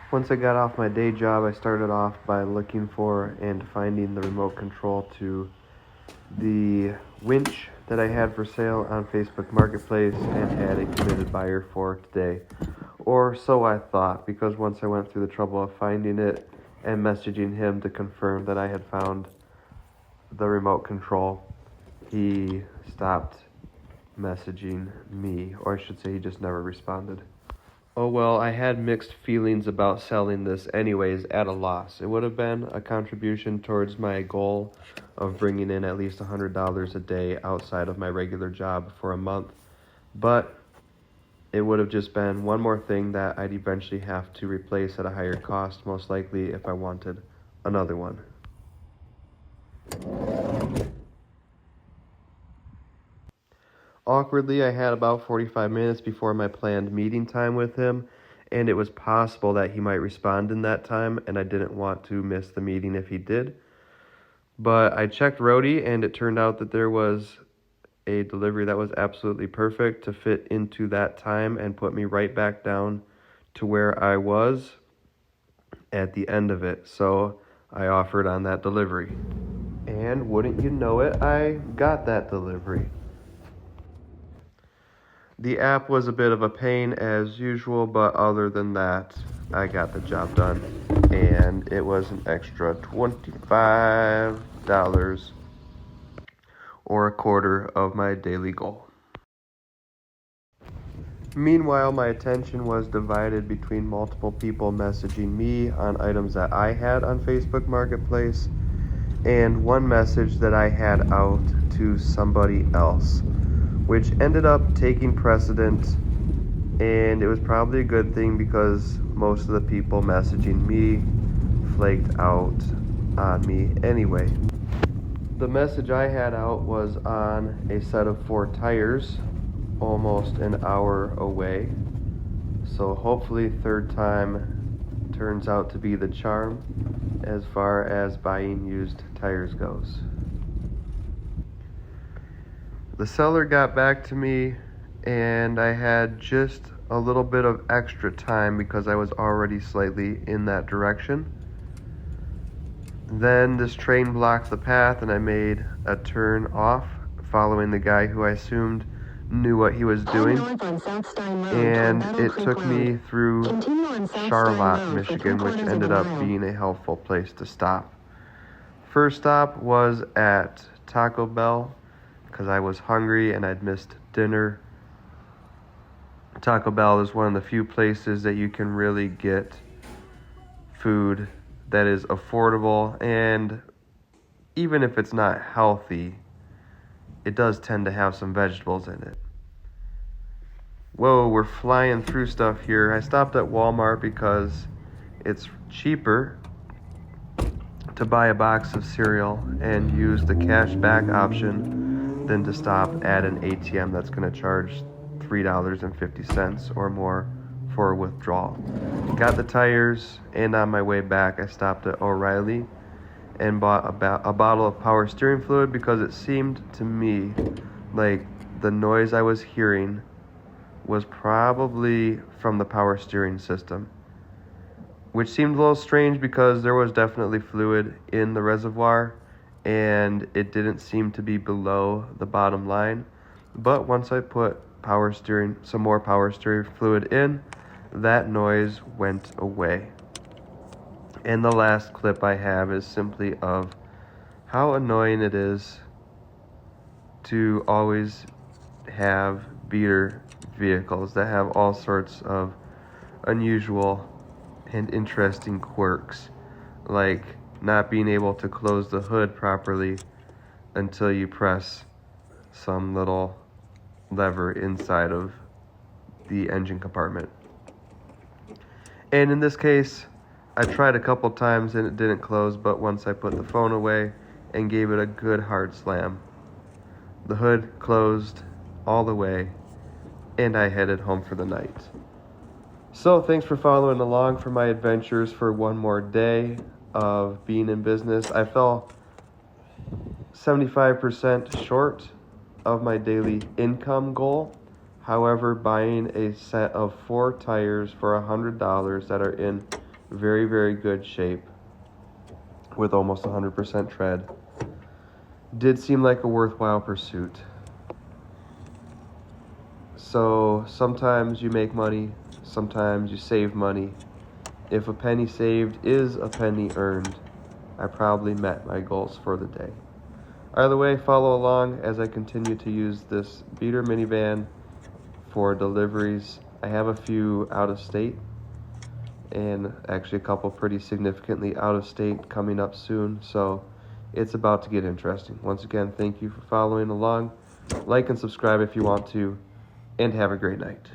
Once I got off my day job, I started off by looking for and finding the remote control to the winch that I had for sale on Facebook Marketplace and had a committed buyer for today. Or so I thought, because once I went through the trouble of finding it and messaging him to confirm that I had found the remote control, he stopped messaging me, or I should say he just never responded. Oh well, I had mixed feelings about selling this anyways at a loss. It would have been a contribution towards my goal of bringing in at least $100 a day outside of my regular job for a month, but it would have just been one more thing that I'd eventually have to replace at a higher cost, most likely if I wanted another one. Awkwardly, I had about 45 minutes before my planned meeting time with him, and it was possible that he might respond in that time, and I didn't want to miss the meeting if he did. But I checked Roadie, and it turned out that there was a delivery that was absolutely perfect to fit into that time and put me right back down to where I was at the end of it. So I offered on that delivery. And wouldn't you know it, I got that delivery. The app was a bit of a pain as usual, but other than that, I got the job done. And it was an extra $25 or a quarter of my daily goal. Meanwhile, my attention was divided between multiple people messaging me on items that I had on Facebook Marketplace and one message that I had out to somebody else, which ended up taking precedent, and it was probably a good thing because most of the people messaging me flaked out on me anyway. The message I had out was on a set of 4 tires, almost an hour away, so hopefully third time turns out to be the charm as far as buying used tires goes. The seller got back to me, and I had just a little bit of extra time because I was already slightly in that direction. Then this train blocked the path, and I made a turn off, following the guy who I assumed knew what he was doing. And it took me through Charlotte, Michigan, which ended up being a helpful place to stop. First stop was at Taco Bell, because I was hungry and I'd missed dinner. Taco Bell is one of the few places that you can really get food that is affordable, and even if it's not healthy, it does tend to have some vegetables in it. Whoa, we're flying through stuff here. I stopped at Walmart because it's cheaper to buy a box of cereal and use the cash back option than to stop at an ATM that's going to charge $3.50 or more for a withdrawal. Got the tires, and on my way back I stopped at O'Reilly and bought a bottle of power steering fluid because it seemed to me like the noise I was hearing was probably from the power steering system, which seemed a little strange because there was definitely fluid in the reservoir and it didn't seem to be below the bottom line. But once I put some more power steering fluid in, that noise went away. And the last clip I have is simply of how annoying it is to always have beater vehicles that have all sorts of unusual and interesting quirks, like not being able to close the hood properly until you press some little lever inside of the engine compartment. And in this case, I tried a couple times and it didn't close, but once I put the phone away and gave it a good hard slam, the hood closed all the way, and I headed home for the night. So thanks for following along for my adventures for one more day of being in business. I fell 75% short of my daily income goal. However, buying a set of 4 tires for $100 that are in Very, very good shape with almost 100% tread. Did seem like a worthwhile pursuit. So sometimes you make money, sometimes you save money. If a penny saved is a penny earned, I probably met my goals for the day. Either way, follow along as I continue to use this beater minivan for deliveries. I have a few out of state and actually a couple pretty significantly out of state coming up soon, so it's about to get interesting. Once again, thank you for following along. Like and subscribe if you want to, and have a great night.